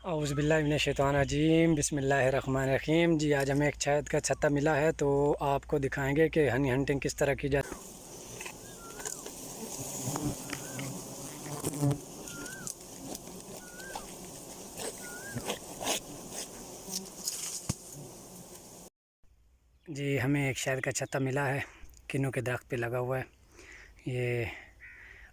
औज़ुबिल्लाहिमिनश्शैतानिर्रजीम बिस्मिल्लाहिर्रहमानिर्रहीम। जी, आज हमें एक शहद का छत्ता मिला है, तो आपको दिखाएंगे कि हनी हंटिंग किस तरह की जाती है। जी, हमें एक शहद का छत्ता मिला है, किन्नू के दरख्त पे लगा हुआ है। ये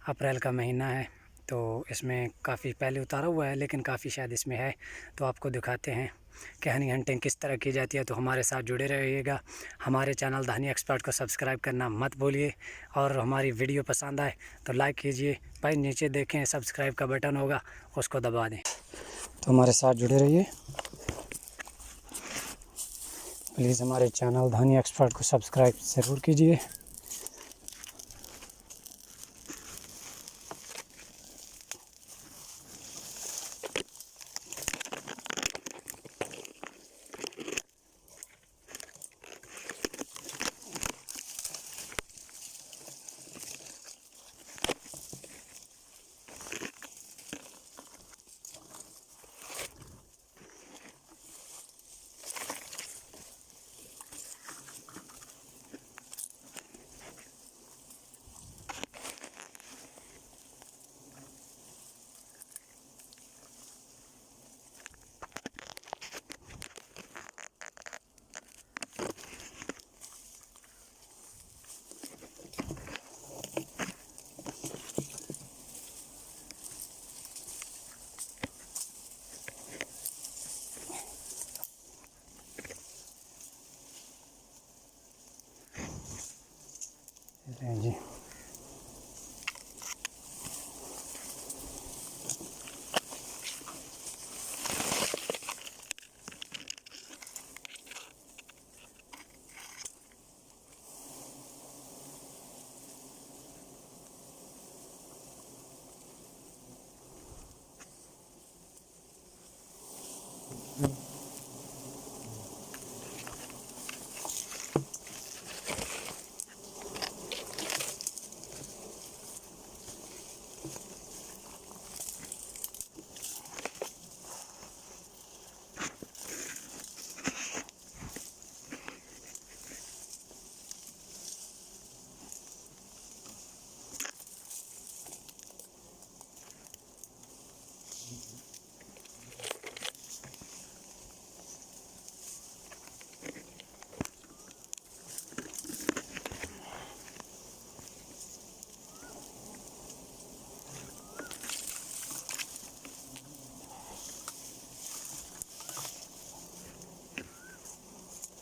अप्रैल का महीना है, तो इसमें काफ़ी पहले उतारा हुआ है, लेकिन काफ़ी शायद इसमें है। तो आपको दिखाते हैं कि हनी हंटिंग किस तरह की जाती है। तो हमारे साथ जुड़े रहिएगा। हमारे चैनल द हनी एक्सपर्ट को सब्सक्राइब करना मत भूलिए, और हमारी वीडियो पसंद आए तो लाइक कीजिए। भाई नीचे देखें, सब्सक्राइब का बटन होगा, उसको दबा दें। तो हमारे साथ जुड़े रहिए प्लीज़। हमारे चैनल द हनी एक्सपर्ट को सब्सक्राइब ज़रूर कीजिए। जी,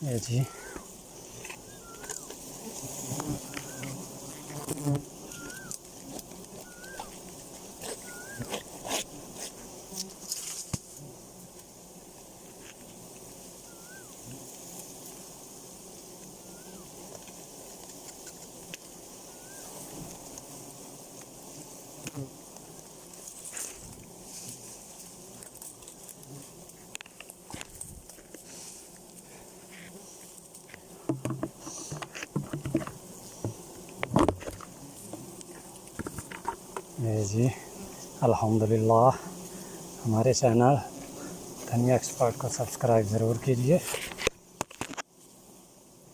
ये जी, ये जी, अल्हम्दुलिल्लाह। हमारे चैनल हनी एक्सपर्ट को सब्सक्राइब ज़रूर कीजिए।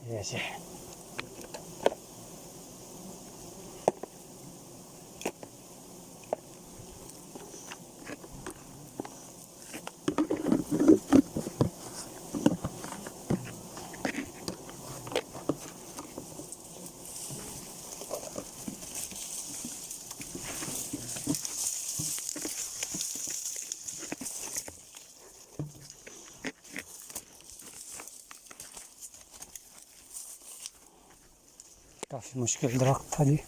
ये जी, काफ़ी मुश्किल दरख्त था जी।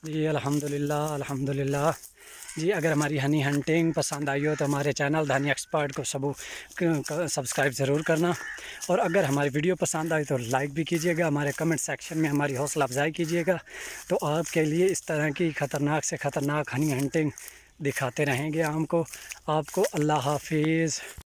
जी अल्हम्दुलिल्लाह अल्हम्दुलिल्लाह। जी अगर हमारी हनी हंटिंग पसंद आई हो तो हमारे चैनल द हनी एक्सपर्ट को सब्सक्राइब ज़रूर करना, और अगर हमारी वीडियो पसंद आई तो लाइक भी कीजिएगा, हमारे कमेंट सेक्शन में हमारी हौसला अफजाई कीजिएगा। तो आपके लिए इस तरह की ख़तरनाक से ख़तरनाक हनी हंटिंग दिखाते रहेंगे हमको आपको। अल्लाह हाफिज़।